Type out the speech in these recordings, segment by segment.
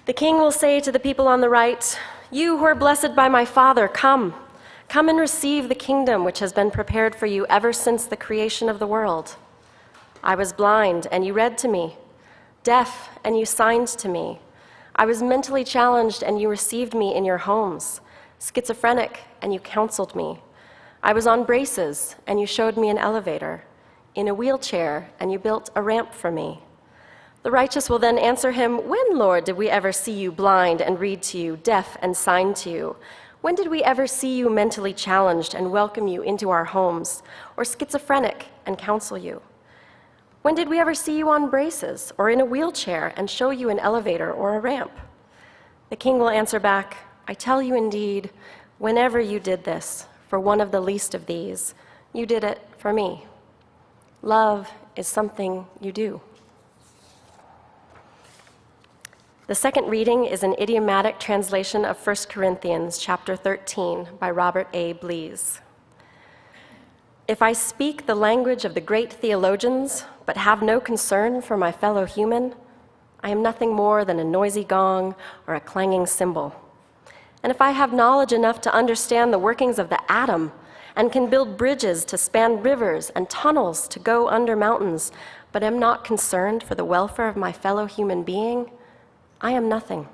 The king will say to the people on the right, "You who are blessed by my Father, come. Come and receive the kingdom which has been prepared for you ever since the creation of the world. I was blind, and you read to me, deaf, and you signed to me. I was mentally challenged, and you received me in your homes, schizophrenic, and you counseled me. I was on braces, and you showed me an elevator, in a wheelchair, and you built a ramp for me." The righteous will then answer him, "When, Lord, did we ever see you blind and read to you, deaf and sign to you? When did we ever see you mentally challenged and welcome you into our homes, or schizophrenic and counsel you? When did we ever see you on braces or in a wheelchair and show you an elevator or a ramp?" The king will answer back, "I tell you indeed, whenever you did this for one of the least of these, you did it for me." Love is something you do. The second reading is an idiomatic translation of 1 Corinthians chapter 13 by Robert A. Blees. "If I speak the language of the great theologians, but have no concern for my fellow human, I am nothing more than a noisy gong or a clanging cymbal. And if I have knowledge enough to understand the workings of the atom, and can build bridges to span rivers and tunnels to go under mountains, but am not concerned for the welfare of my fellow human being, I am nothing.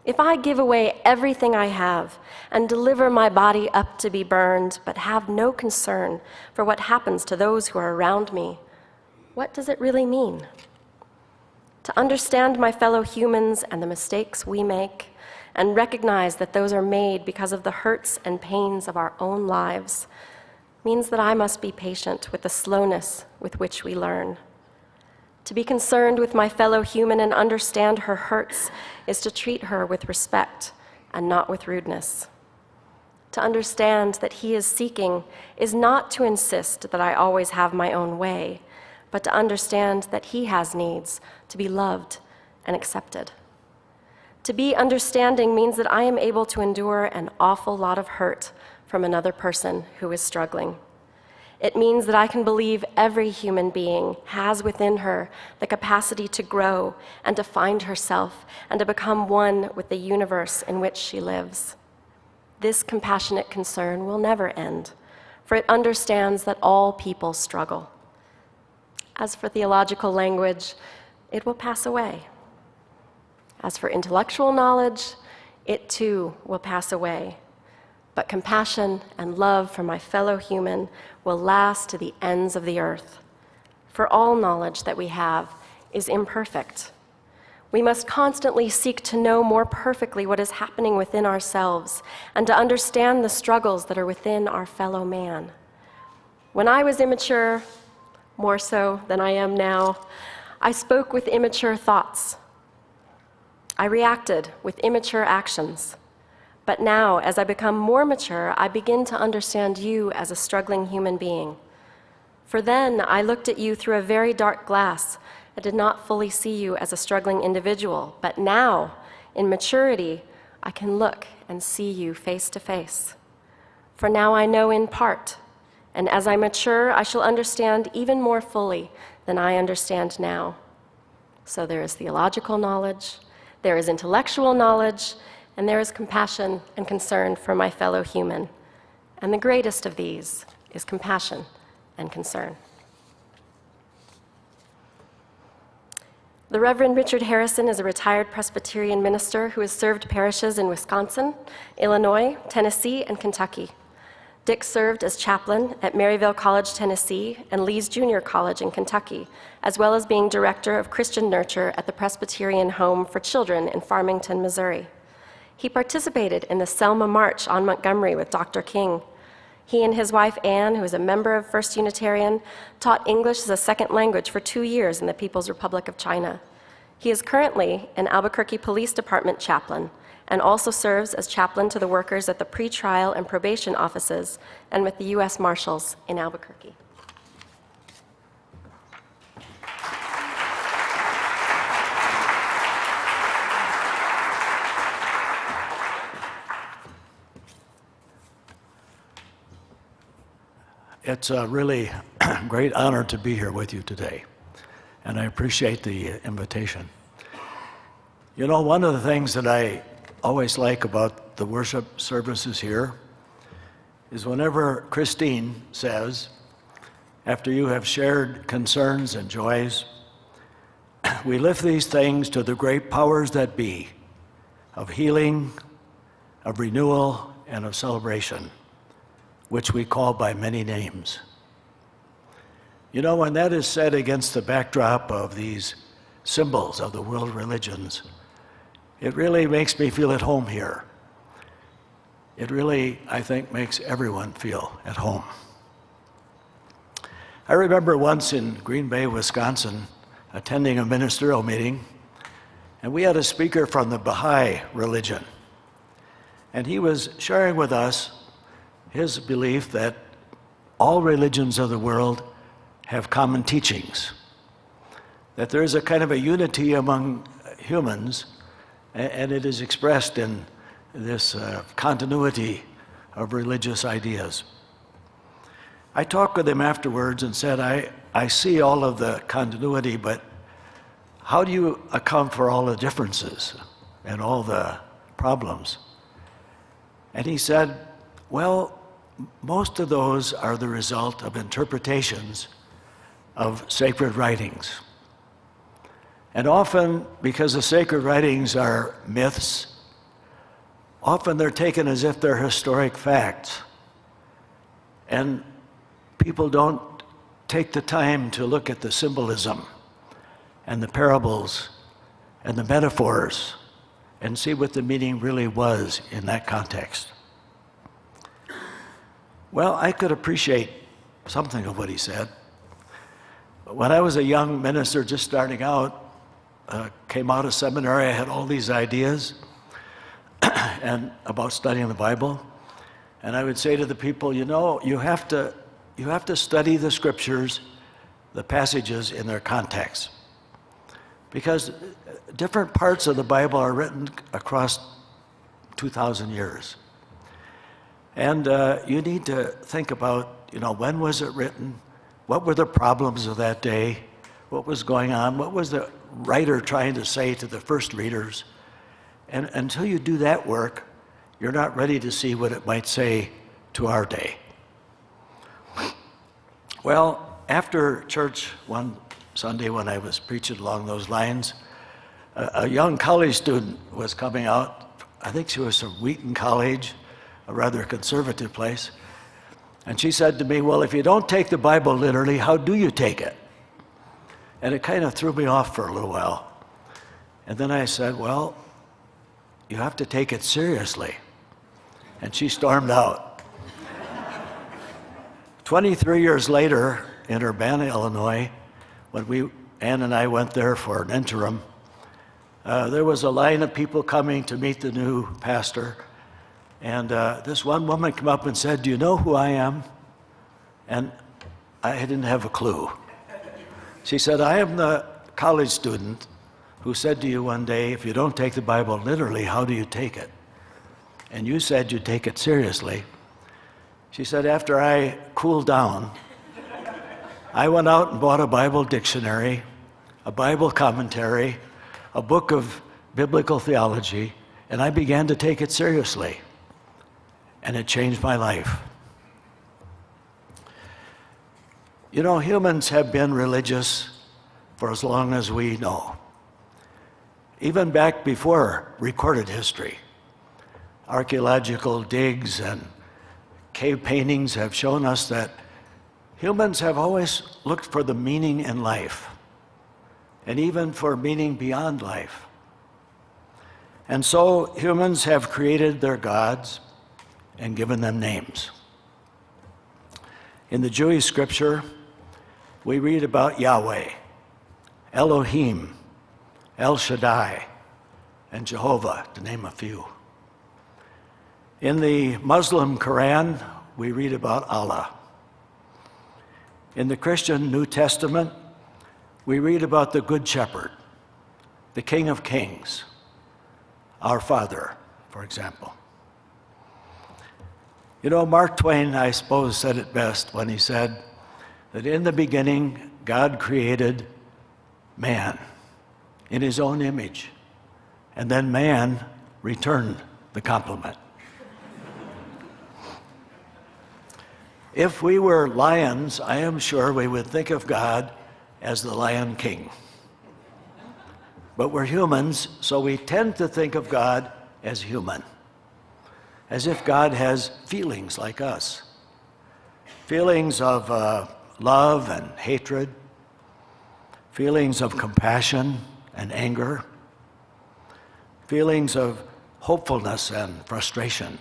If I give away everything I have and deliver my body up to be burned, but have no concern for what happens to those who are around me, what does it really mean? To understand my fellow humans and the mistakes we make, and recognize that those are made because of the hurts and pains of our own lives, means that I must be patient with the slowness with which we learn. To be concerned with my fellow human and understand her hurts is to treat her with respect and not with rudeness. To understand that he is seeking is not to insist that I always have my own way, but to understand that he has needs to be loved and accepted. To be understanding means that I am able to endure an awful lot of hurt from another person who is struggling. It means that I can believe every human being has within her the capacity to grow and to find herself and to become one with the universe in which she lives. This compassionate concern will never end, for it understands that all people struggle. As for theological language, it will pass away. As for intellectual knowledge, it too will pass away. But compassion and love for my fellow human will last to the ends of the earth. For all knowledge that we have is imperfect. We must constantly seek to know more perfectly what is happening within ourselves and to understand the struggles that are within our fellow man. When I was immature, more so than I am now, I spoke with immature thoughts. I reacted with immature actions. But now, as I become more mature, I begin to understand you as a struggling human being. For then, I looked at you through a very dark glass and did not fully see you as a struggling individual. But now, in maturity, I can look and see you face to face. For now I know in part, and as I mature, I shall understand even more fully than I understand now. So there is theological knowledge, there is intellectual knowledge, and there is compassion and concern for my fellow human. And the greatest of these is compassion and concern. The Reverend Richard Harrison is a retired Presbyterian minister who has served parishes in Wisconsin, Illinois, Tennessee, and Kentucky. Dick served as chaplain at Maryville College, Tennessee, and Lee's Junior College in Kentucky, as well as being director of Christian nurture at the Presbyterian Home for Children in Farmington, Missouri. He participated in the Selma March on Montgomery with Dr. King. He and his wife, Anne, who is a member of First Unitarian, taught English as a second language for 2 years in the People's Republic of China. He is currently an Albuquerque Police Department chaplain and also serves as chaplain to the workers at the pretrial and probation offices and with the U.S. Marshals in Albuquerque. It's a really great honor to be here with you today, and I appreciate the invitation. You know, one of the things that I always like about the worship services here is whenever Christine says, after you have shared concerns and joys, we lift these things to the great powers that be, of healing, of renewal, and of celebration, which we call by many names. You know, when that is said against the backdrop of these symbols of the world religions, it really makes me feel at home here. It really, I think, makes everyone feel at home. I remember once in Green Bay, Wisconsin, attending a ministerial meeting, and we had a speaker from the Baha'i religion. And he was sharing with us his belief that all religions of the world have common teachings, that there is a kind of a unity among humans, and it is expressed in this continuity of religious ideas. I talked with him afterwards and said, I see all of the continuity, but how do you account for all the differences and all the problems? And he said, well, most of those are the result of interpretations of sacred writings. And often, because the sacred writings are myths, often they're taken as if they're historic facts. And people don't take the time to look at the symbolism and the parables and the metaphors and see what the meaning really was in that context. Well, I could appreciate something of what he said. When I was a young minister just starting out, came out of seminary, I had all these ideas and about studying the Bible. And I would say to the people, you know, you have to study the scriptures, the passages in their context. Because different parts of the Bible are written across 2,000 years. And you need to think about, you know, when was it written? What were the problems of that day? What was going on? What was the writer trying to say to the first readers? And until you do that work, you're not ready to see what it might say to our day. Well, after church one Sunday when I was preaching along those lines, a young college student was coming out. I think she was from Wheaton College, a rather conservative place. And she said to me, well, if you don't take the Bible literally, how do you take it? And it kind of threw me off for a little while. And then I said, well, you have to take it seriously. And she stormed out. 23 years later, in Urbana, Illinois, when Ann and I went there for an interim, there was a line of people coming to meet the new pastor. And this one woman came up and said, do you know who I am? And I didn't have a clue. She said, I am the college student who said to you one day, if you don't take the Bible literally, how do you take it? And you said you'd take it seriously. She said, after I cooled down, I went out and bought a Bible dictionary, a Bible commentary, a book of biblical theology, and I began to take it seriously. And it changed my life. You know, humans have been religious for as long as we know. Even back before recorded history. Archaeological digs and cave paintings have shown us that humans have always looked for the meaning in life, and even for meaning beyond life. And so humans have created their gods and given them names. In the Jewish scripture, we read about Yahweh, Elohim, El Shaddai, and Jehovah, to name a few. In the Muslim Quran, we read about Allah. In the Christian New Testament, we read about the Good Shepherd, the King of Kings, our Father, for example. You know, Mark Twain, I suppose, said it best when he said that in the beginning, God created man in his own image. and then man returned the compliment. If we were lions, I am sure we would think of God as the Lion King. But we're humans, so we tend to think of God as human, as if God has feelings like us. Feelings of love and hatred, feelings of compassion and anger, feelings of hopefulness and frustration.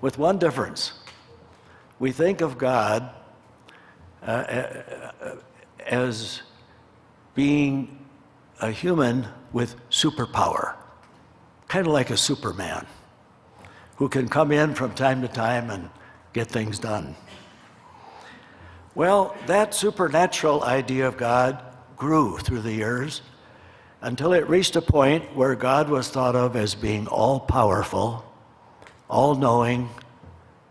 With one difference. We think of God as being a human with superpower, kind of like a Superman, who can come in from time to time and get things done. Well, that supernatural idea of God grew through the years until it reached a point where God was thought of as being all-powerful, all-knowing,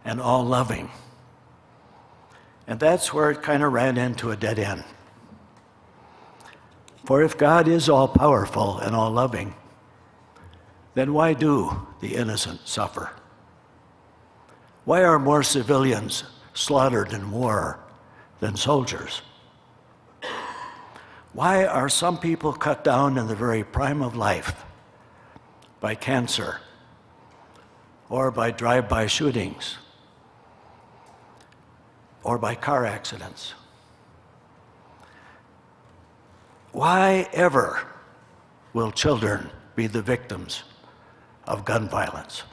and all-loving. And that's where it kind of ran into a dead end. For if God is all-powerful and all-loving, then why do the innocent suffer? Why are more civilians slaughtered in war than soldiers? Why are some people cut down in the very prime of life by cancer or by drive-by shootings or by car accidents? Why ever will children be the victims of gun violence?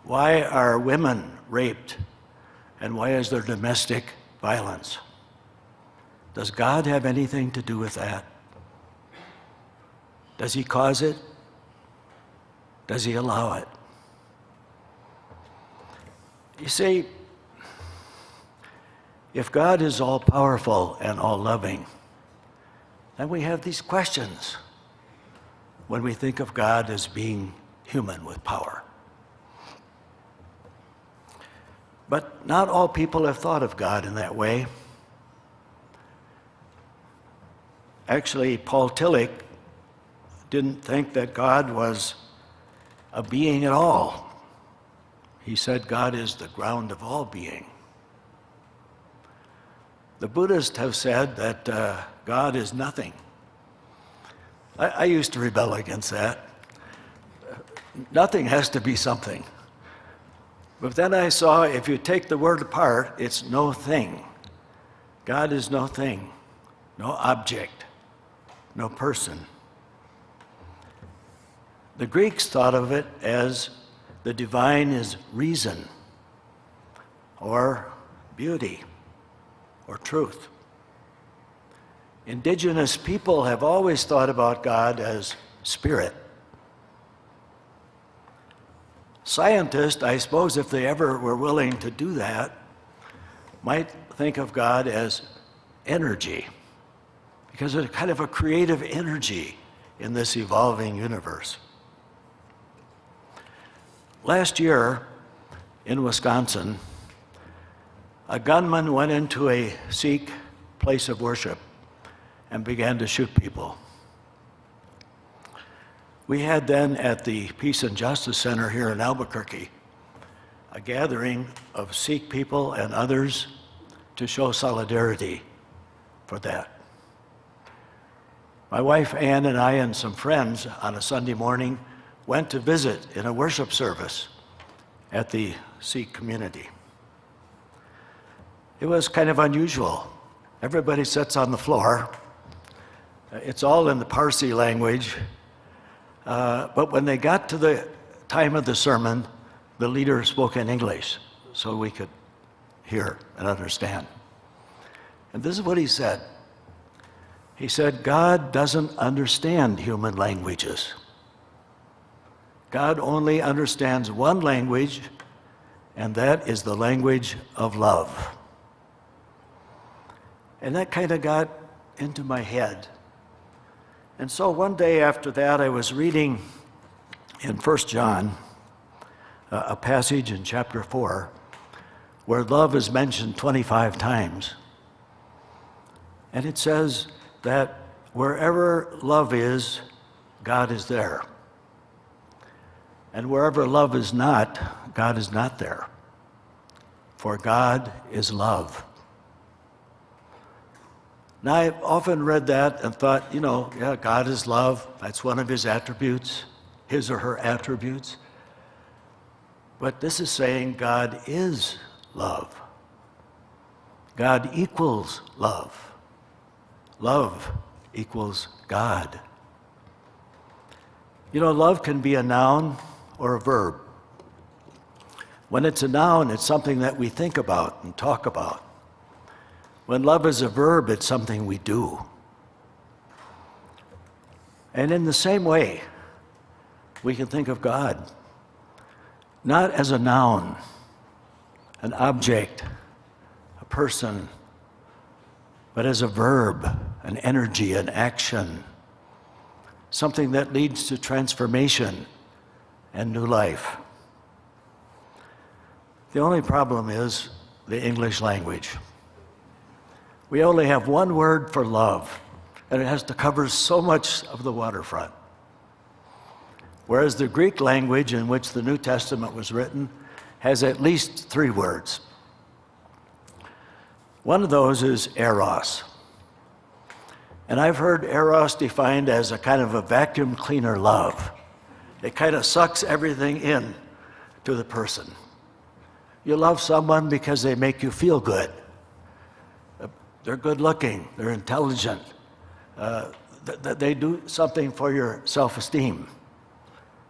Why are women raped, and why is there domestic violence? Does God have anything to do with that? Does he cause it? Does he allow it? You see, if God is all-powerful and all-loving, then we have these questions when we think of God as being human with power. But not all people have thought of God in that way. Actually, Paul Tillich didn't think that God was a being at all. He said God is the ground of all being. The Buddhists have said that God is nothing. I used to rebel against that. Nothing has to be something. But then I saw if you take the word apart, it's no thing. God is no thing, no object, no person. The Greeks thought of it as the divine is reason, or beauty, or truth. Indigenous people have always thought about God as spirit. Scientists, I suppose, if they ever were willing to do that, might think of God as energy, because there's kind of a creative energy in this evolving universe. Last year in Wisconsin, a gunman went into a Sikh place of worship and began to shoot people. We had then at the Peace and Justice Center here in Albuquerque a gathering of Sikh people and others to show solidarity for that. My wife Ann and I and some friends on a Sunday morning went to visit in a worship service at the Sikh community. It was kind of unusual. Everybody sits on the floor. It's all in the Parsi language. But when they got to the time of the sermon, the leader spoke in English so we could hear and understand. And this is what he said. He said, God doesn't understand human languages. God only understands one language, and that is the language of love. And that kind of got into my head. And so one day after that, I was reading in 1 John, a passage in chapter 4, where love is mentioned 25 times. And it says that wherever love is, God is there. And wherever love is not, God is not there. For God is love. Now, I've often read that and thought, yeah, God is love. That's one of his attributes, his or her attributes. But this is saying God is love. God equals love. Love equals God. Love can be a noun or a verb. When it's a noun, it's something that we think about and talk about. When love is a verb, it's something we do. And in the same way, we can think of God not as a noun, an object, a person, but as a verb, an energy, an action, something that leads to transformation and new life. The only problem is the English language. We only have one word for love, and it has to cover so much of the waterfront. Whereas the Greek language in which the New Testament was written has at least 3 words. One of those is eros. And I've heard eros defined as a kind of a vacuum cleaner love. It kind of sucks everything in to the person. You love someone because they make you feel good. They're good looking, they're intelligent, they do something for your self-esteem.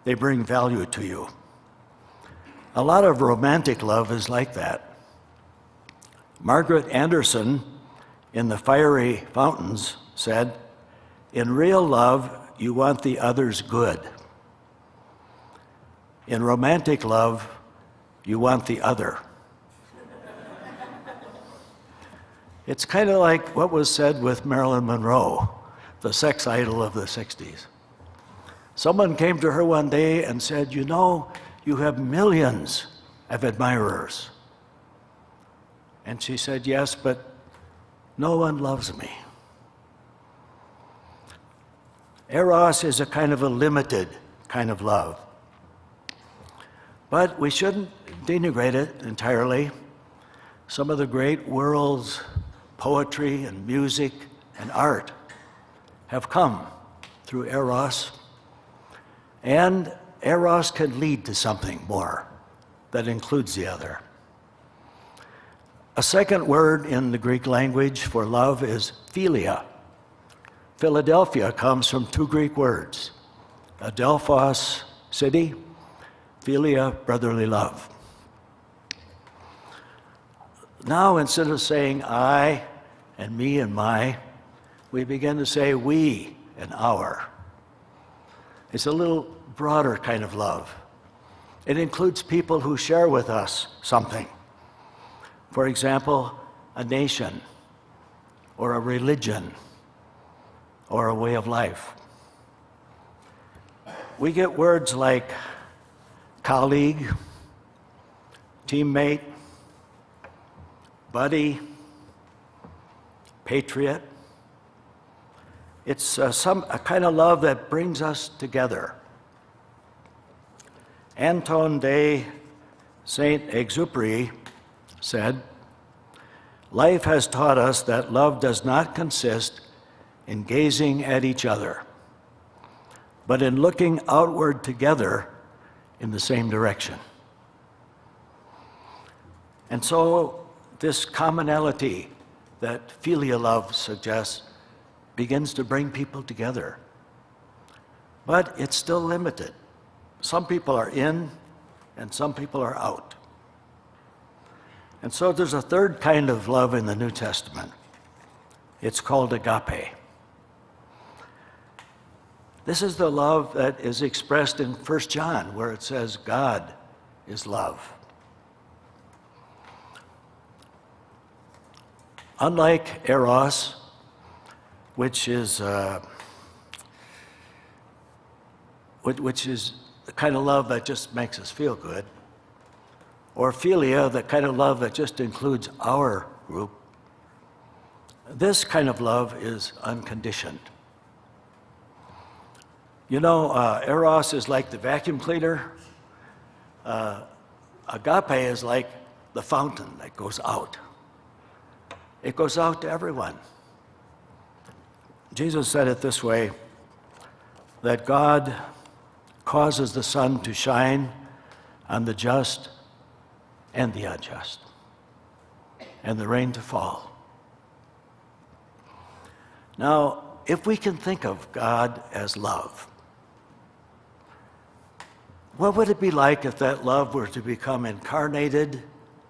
They bring value to you. A lot of romantic love is like that. Margaret Anderson, in The Fiery Fountains, said, "In real love, you want the other's good. In romantic love, you want the other." It's kind of like what was said with Marilyn Monroe, the sex idol of the 60s. Someone came to her one day and said, "You have millions of admirers." And she said, "Yes, but no one loves me." Eros is a kind of a limited kind of love. But we shouldn't denigrate it entirely. Some of the great world's poetry and music and art have come through eros. And eros can lead to something more that includes the other. A second word in the Greek language for love is philia. Philadelphia comes from 2 Greek words, adelphos, city, philia, brotherly love. Now, instead of saying I and me and my, we begin to say we and our. It's a little broader kind of love. It includes people who share with us something. For example, a nation, or a religion, or a way of life. We get words like colleague, teammate, buddy, patriot. It's a kind of love that brings us together. Anton de Saint-Exupéry said, "Life has taught us that love does not consist in gazing at each other, but in looking outward together in the same direction." And so this commonality that philia love suggests begins to bring people together. But it's still limited. Some people are in and some people are out. And so there's a third kind of love in the New Testament. It's called agape. This is the love that is expressed in 1 John, where it says God is love. Unlike eros, which is the kind of love that just makes us feel good, or philia, the kind of love that just includes our group, this kind of love is unconditioned. You know, eros is like the vacuum cleaner. Agape is like the fountain that goes out. It goes out to everyone. Jesus said it this way, that God causes the sun to shine on the just and the unjust, and the rain to fall. Now, if we can think of God as love, what would it be like if that love were to become incarnated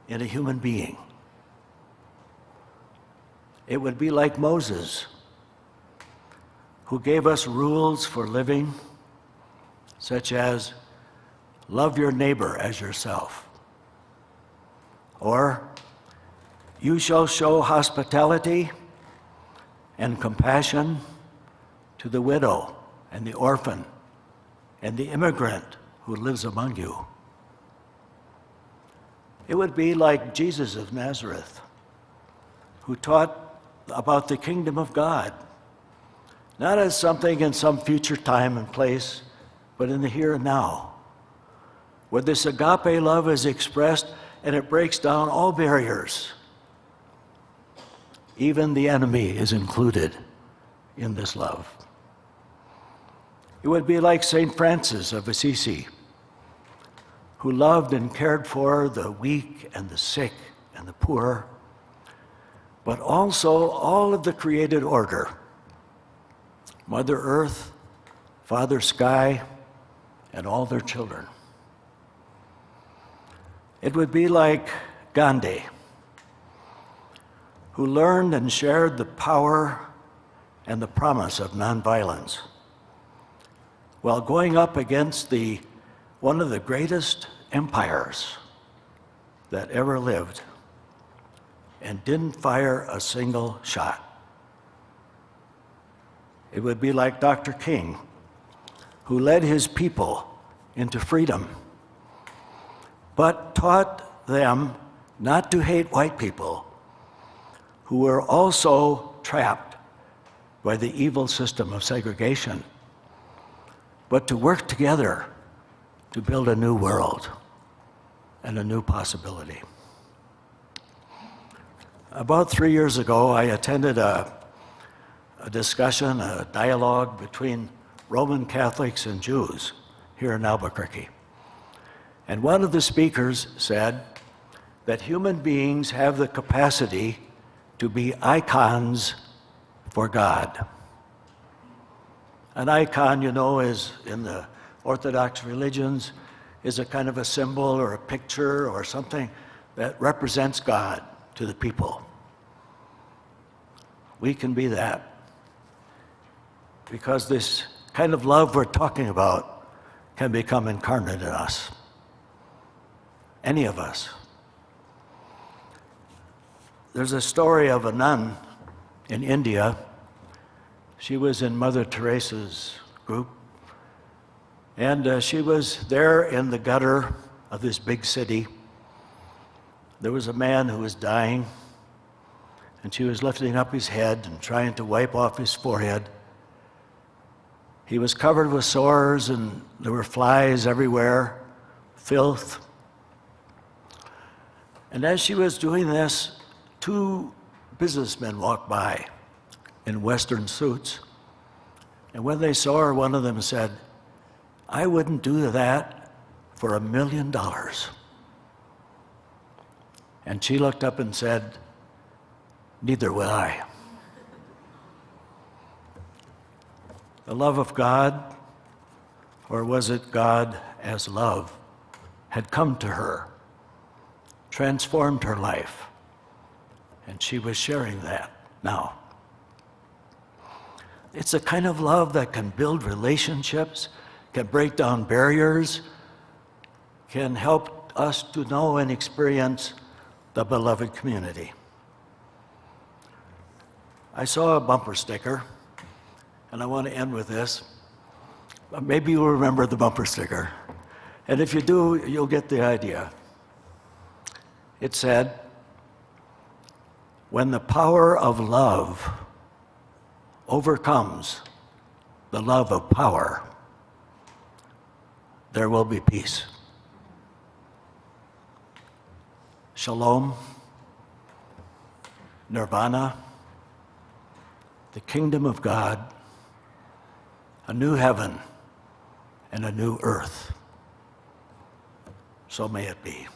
in a human being? It would be like Moses, who gave us rules for living, such as love your neighbor as yourself, or you shall show hospitality and compassion to the widow and the orphan and the immigrant who lives among you. It would be like Jesus of Nazareth, who taught about the kingdom of God, not as something in some future time and place, but in the here and now, where this agape love is expressed and it breaks down all barriers. Even the enemy is included in this love. It would be like St. Francis of Assisi, who loved and cared for the weak and the sick and the poor, but also all of the created order, Mother Earth, Father Sky, and all their children. It would be like Gandhi, who learned and shared the power and the promise of nonviolence while going up against one of the greatest empires that ever lived, and didn't fire a single shot. It would be like Dr. King, who led his people into freedom, but taught them not to hate white people who were also trapped by the evil system of segregation, but to work together to build a new world and a new possibility. About 3 years ago, I attended a discussion, a dialogue between Roman Catholics and Jews here in Albuquerque. And one of the speakers said that human beings have the capacity to be icons for God. An icon, you know, is in the Orthodox religions, is a kind of a symbol or a picture or something that represents God to the people. We can be that, because this kind of love we're talking about can become incarnate in us, any of us. There's a story of a nun in India. She was in Mother Teresa's group, and she was there in the gutter of this big city. There was a man who was dying, and she was lifting up his head and trying to wipe off his forehead. He was covered with sores, and there were flies everywhere, filth. And as she was doing this, 2 businessmen walked by in Western suits. And when they saw her, one of them said, "I wouldn't do that for $1 million." And she looked up and said, "Neither would I." The love of God, or was it God as love, had come to her, transformed her life, and she was sharing that now. It's a kind of love that can build relationships, can break down barriers, can help us to know and experience the beloved community. I saw a bumper sticker, and I want to end with this. Maybe you'll remember the bumper sticker. And if you do, you'll get the idea. It said, "When the power of love overcomes the love of power, there will be peace. Shalom, nirvana, the kingdom of God, a new heaven and a new earth. So may it be.